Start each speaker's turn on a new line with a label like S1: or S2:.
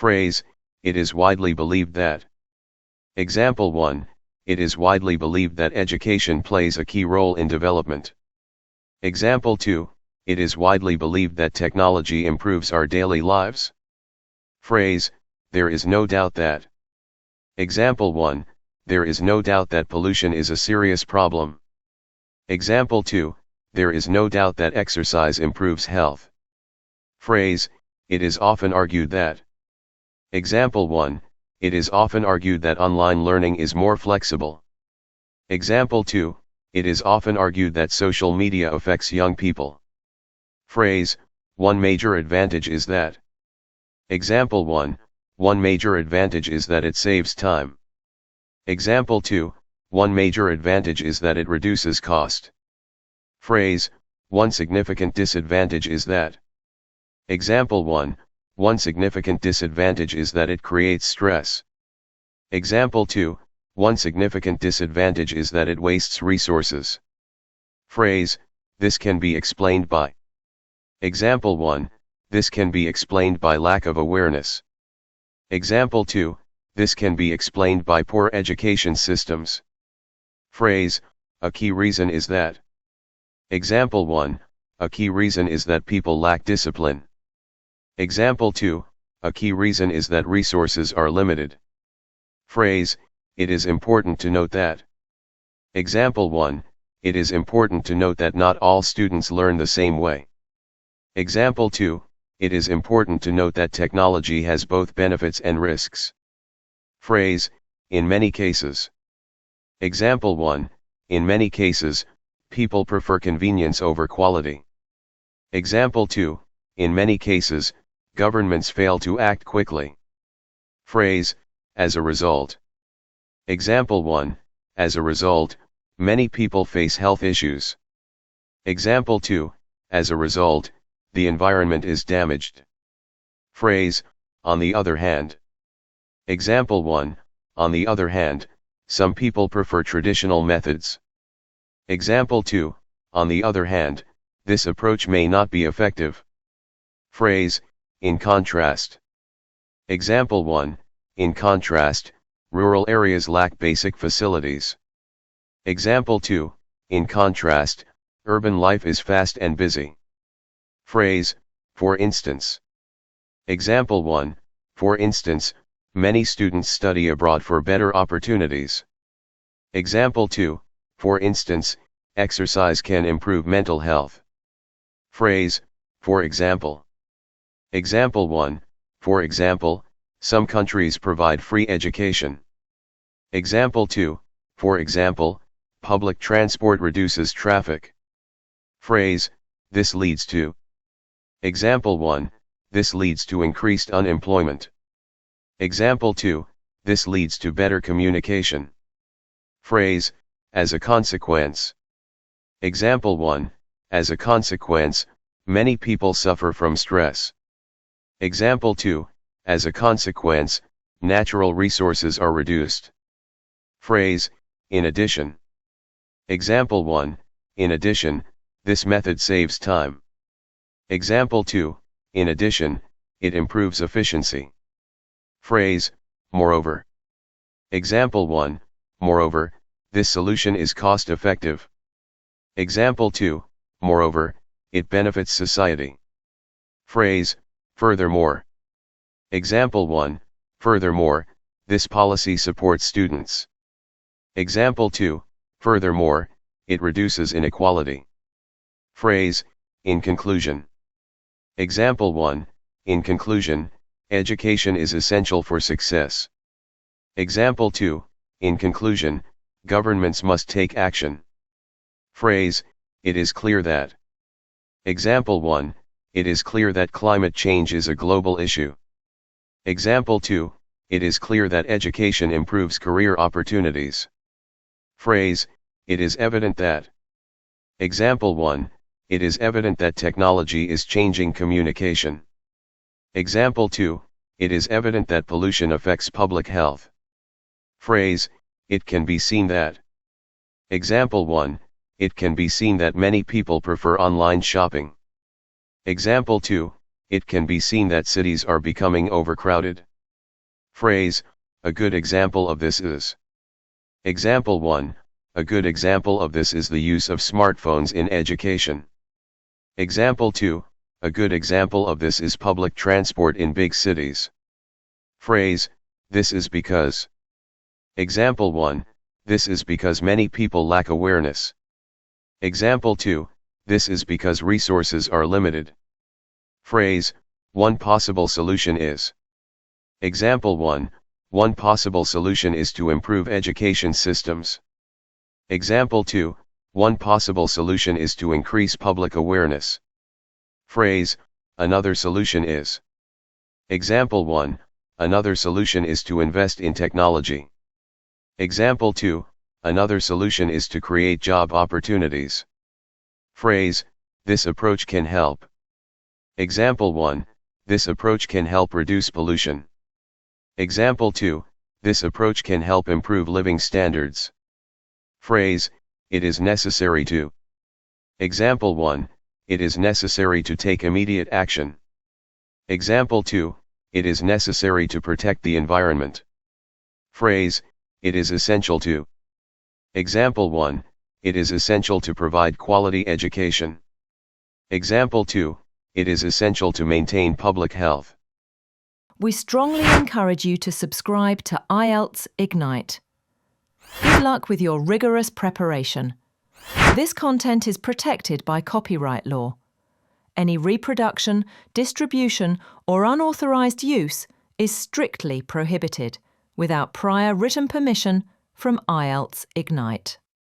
S1: Phrase, it is widely believed that. Example 1, it is widely believed that education plays a key role in development. Example 2, it is widely believed that technology improves our daily lives. Phrase, there is no doubt that. Example 1, there is no doubt that pollution is a serious problem. Example 2, there is no doubt that exercise improves health. Phrase, it is often argued that. Example 1, it is often argued that online learning is more flexible. Example 2, it is often argued that social media affects young people. Phrase, one major advantage is that. Example 1, one major advantage is that it saves time. Example 2, one major advantage is that it reduces cost. Phrase, one significant disadvantage is that. Example 1, one significant disadvantage is that it creates stress. Example 2, one significant disadvantage is that it wastes resources. Phrase, this can be explained by. Example 1, this can be explained by lack of awareness. Example 2, this can be explained by poor education systems. Phrase, a key reason is that. Example 1, a key reason is that people lack discipline. Example 2, a key reason is that resources are limited. Phrase, it is important to note that. Example 1, it is important to note that not all students learn the same way. Example 2, it is important to note that technology has both benefits and risks. Phrase, in many cases. Example 1, in many cases, people prefer convenience over quality. Example 2, in many cases, governments fail to act quickly. Phrase, as a result. Example 1, as a result, many people face health issues. Example 2, as a result, the environment is damaged. Phrase, on the other hand. Example 1, on the other hand, some people prefer traditional methods. Example 2, on the other hand, this approach may not be effective. Phrase, in contrast. Example 1, in contrast, rural areas lack basic facilities. Example 2, in contrast, urban life is fast and busy. Phrase, for instance. Example 1, for instance, many students study abroad for better opportunities. Example 2, for instance, exercise can improve mental health. Phrase, for example. Example 1, for example, some countries provide free education. Example 2, for example, public transport reduces traffic. Phrase, this leads to. Example 1, this leads to increased unemployment. Example 2, this leads to better communication. Phrase, as a consequence. Example 1, as a consequence, many people suffer from stress. Example 2, as a consequence, natural resources are reduced. Phrase, in addition. Example 1, in addition, this method saves time. Example 2, in addition, it improves efficiency. Phrase, moreover. Example 1, moreover, this solution is cost-effective. Example 2, moreover, it benefits society. Phrase, furthermore. Example 1, furthermore, this policy supports students. Example 2, furthermore, it reduces inequality. Phrase, in conclusion. Example 1, in conclusion, education is essential for success. Example 2, in conclusion, governments must take action. Phrase, it is clear that. Example 1, it is clear that climate change is a global issue. Example 2, it is clear that education improves career opportunities. Phrase, it is evident that. Example 1, it is evident that technology is changing communication. Example 2, it is evident that pollution affects public health. Phrase, it can be seen that. Example 1, it can be seen that many people prefer online shopping. Example 2, it can be seen that cities are becoming overcrowded. Phrase, a good example of this is. Example 1, a good example of this is the use of smartphones in education. Example 2, a good example of this is public transport in big cities. Phrase, this is because. Example 1, this is because many people lack awareness. Example 2, this is because resources are limited. Phrase, one possible solution is. Example 1, one possible solution is to improve education systems. Example 2, one possible solution is to increase public awareness. Phrase, another solution is. Example 1, another solution is to invest in technology. Example 2, another solution is to create job opportunities. Phrase, this approach can help. Example 1, this approach can help reduce pollution. Example 2, this approach can help improve living standards. Phrase, it is necessary to. Example 1, it is necessary to take immediate action. Example 2, it is necessary to protect the environment. Phrase, it is essential to. Example 1, it is essential to provide quality education. Example 2, it is essential to maintain public health.
S2: We strongly encourage you to subscribe to IELTS Ignite. Good luck with your rigorous preparation. This content is protected by copyright law. Any reproduction, distribution, or unauthorized use is strictly prohibited without prior written permission from IELTS Ignite.